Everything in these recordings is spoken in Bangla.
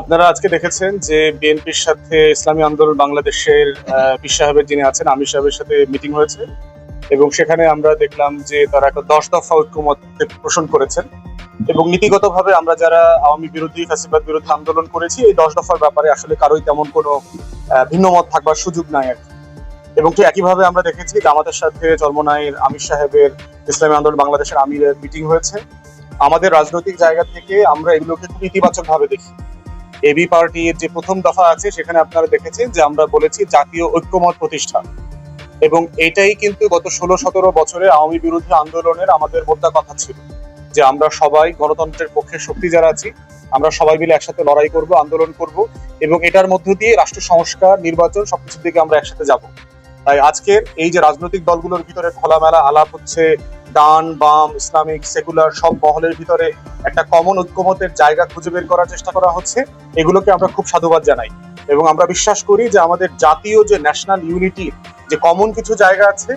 আপনারা আজকে দেখেছেন যে বিএনপির সাথে ইসলামী আন্দোলন বাংলাদেশের পীর সাহেবের যিনি আছেন আমির সাহেবের সাথে মিটিং হয়েছে এবং সেখানে আমরা দেখলাম যে তারা একটা 10 দফা ঐক্যমত পোষণ করেছেন এবং নীতিগতভাবে আমরা যারা আওয়ামী বিরোধী ফ্যাসিবাদ বিরোধী আন্দোলন করেছি এই 10 দফার ব্যাপারে আসলে কারোই তেমন কোনো ভিন্ন মত থাকবার সুযোগ নাই আর কি। এবং ঠিক একইভাবে আমরা দেখেছি যে আমাদের সাথে চরমোনাইর আমির সাহেবের ইসলামী আন্দোলন বাংলাদেশের আমিরের মিটিং হয়েছে। আমাদের রাজনৈতিক জায়গা থেকে আমরা এগুলোকে খুব ইতিবাচক ভাবে দেখি। এবি পার্টির যে প্রথম দফা আছে সেখানে আপনারা দেখেছেন যে আমরা বলেছি জাতীয় ঐক্যমত প্রতিষ্ঠা, এবং এটাই কিন্তু গত 16-17 বছরে আওয়ামী বিরোধী আন্দোলনের আমাদের মোদ্দা কথা ছিল যে আমরা সবাই গণতন্ত্রের পক্ষে শক্তি যারা আছি আমরা সবাই মিলে একসাথে লড়াই করব, আন্দোলন করব এবং এটার মধ্য দিয়ে রাষ্ট্র সংস্কার, নির্বাচন সবকিছুর দিকে আমরা একসাথে যাব। তাই আজকের এই যে রাজনৈতিক দলগুলোর ভিতরে খোলামেলা আলাপ হচ্ছে, ডান বাম ইসলামিক সেকুলার সব মহলের ভিতরে একটা কমন ঐক্যমতের জায়গা খুঁজে বের করার চেষ্টা করা হচ্ছে, এগুলোকে আমরা খুব সাধুবাদ জানাই এবং আমরা বিশ্বাস করি যে আমাদের জাতীয় যে ন্যাশনাল ইউনিটি যে কমন কিছু জায়গা আছে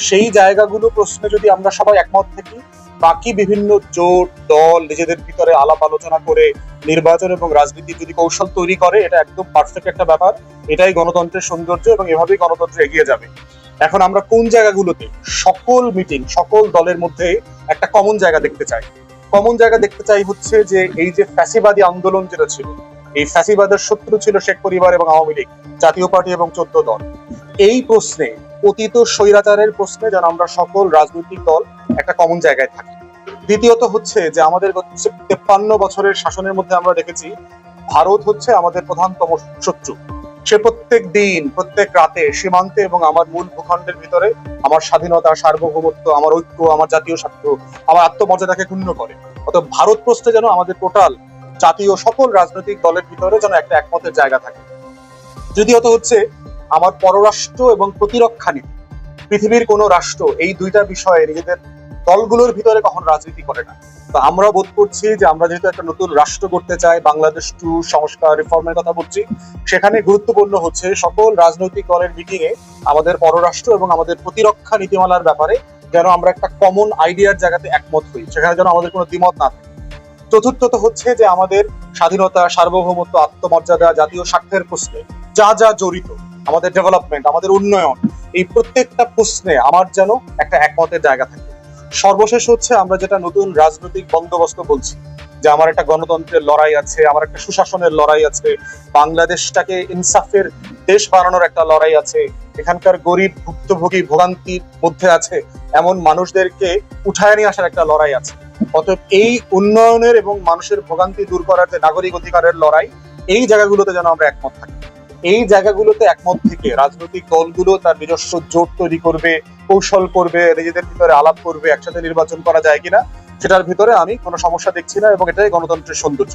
সেই জায়গাগুলো প্রশ্নে যদি আমরা সবাই একমত থাকি, বাকি বিভিন্ন জোট দল নিজেদের ভিতরে আলাপ আলোচনা করে নির্বাচন এবং রাজনীতি যদি কৌশল তৈরি করে, এটা একদম পারফেক্ট একটা ব্যাপার। এটাই গণতন্ত্রের সৌন্দর্য এবং এভাবেই গণতন্ত্র এগিয়ে যাবে। এখন আমরা কোন জায়গাগুলোতে সকল মিটিং সকল দলের মধ্যে একটা কমন জায়গা দেখতে চাই। কমন জায়গা দেখতে চাই হচ্ছে যে এই যে ফ্যাসিবাদী আন্দোলন যেটা ছিল, এই ফ্যাসিবাদের শত্রু ছিল শেখ পরিবার এবং আওয়ামী লীগ, জাতীয় পার্টি এবং 14 দল। এই প্রশ্নে অতীত স্বৈরাচারের প্রশ্নে যেন আমরা সকল রাজনৈতিক দল একটা কমন জায়গায় থাকি। দ্বিতীয়ত হচ্ছে যে আমাদের 53 বছরের শাসনের মধ্যে আমরা দেখেছি ভারত হচ্ছে আমাদের প্রধানতম শত্রু। সে প্রত্যেক দিন প্রত্যেক রাতে সীমান্তে এবং আমার মূল ভূখণ্ডের ভিতরে আমার স্বাধীনতা, সার্বভৌমত্ব, আমার ঐক্য, আমার জাতীয় স্বার্থ, আমার আত্মমর্যাদাকে ক্ষুণ্ণ করে। অতএব ভারত প্রশ্নে যেন আমাদের টোটাল জাতীয় সকল রাজনৈতিক দলের ভিতরে যেন একটা একমতের জায়গা থাকে। তৃতীয়ত হচ্ছে আমার পররাষ্ট্র এবং প্রতিরক্ষা নীতি। পৃথিবীর কোনো রাষ্ট্র এই দুইটা বিষয়ে নিজেদের দলগুলোর ভিতরে কখন রাজনীতি করে না। তো আমরা বোধ করছি যে আমরা যেহেতু একটা নতুন রাষ্ট্র করতে চাই, বাংলাদেশ 2 সংস্কার রিফর্মের কথা বলছি, সেখানে গুরুত্বপূর্ণ হচ্ছে সকল রাজনৈতিক দলের মিটিং এ আমাদের পররাষ্ট্র এবং আমাদের প্রতিরক্ষা নীতিমালার ব্যাপারে যেন আমরা একটা কমন আইডিয়ার জায়গাতে একমত হই, সেখানে যেন আমাদের কোনো দ্বিমত না থাকে। চতুর্থত হচ্ছে যে আমাদের স্বাধীনতা, সার্বভৌমত্ব, আত্মমর্যাদা, জাতীয় স্বার্থের প্রশ্নে যা যা জড়িত, আমাদের ডেভেলপমেন্ট, আমাদের উন্নয়ন, এই প্রত্যেকটা প্রশ্নে আমার যেন একটা একমতের জায়গা থাকে। সর্বশেষ হচ্ছে আমরা যেটা নতুন রাজনৈতিক বন্দোবস্ত বলছি যে আমার একটা গণতন্ত্রের লড়াই আছে, আমার একটা সুশাসনের লড়াই আছে, বাংলাদেশটাকে ইনসাফের দেশ বানানোর একটা লড়াই আছে, এখানকার গরিব ভুক্তভোগী ভোগান্তির মধ্যে আছে এমন মানুষদেরকে উঠায় নিয়ে আসার একটা লড়াই আছে। অতএব এই উন্নয়নের এবং মানুষের ভোগান্তি দূর করার যে নাগরিক অধিকারের লড়াই, এই জায়গাগুলোতে যেন আমরা একমত থাকি। এই জায়গাগুলোতে একমত থেকে রাজনৈতিক দলগুলো তার নিজস্ব জোট তৈরি করবে, কৌশল করবে, নিজেদের ভিতরে আলাপ করবে, একসাথে নির্বাচন করা যায় কিনা সেটার ভিতরে আমি কোনো সমস্যা দেখছি না এবং এটাই গণতন্ত্রের সৌন্দর্য।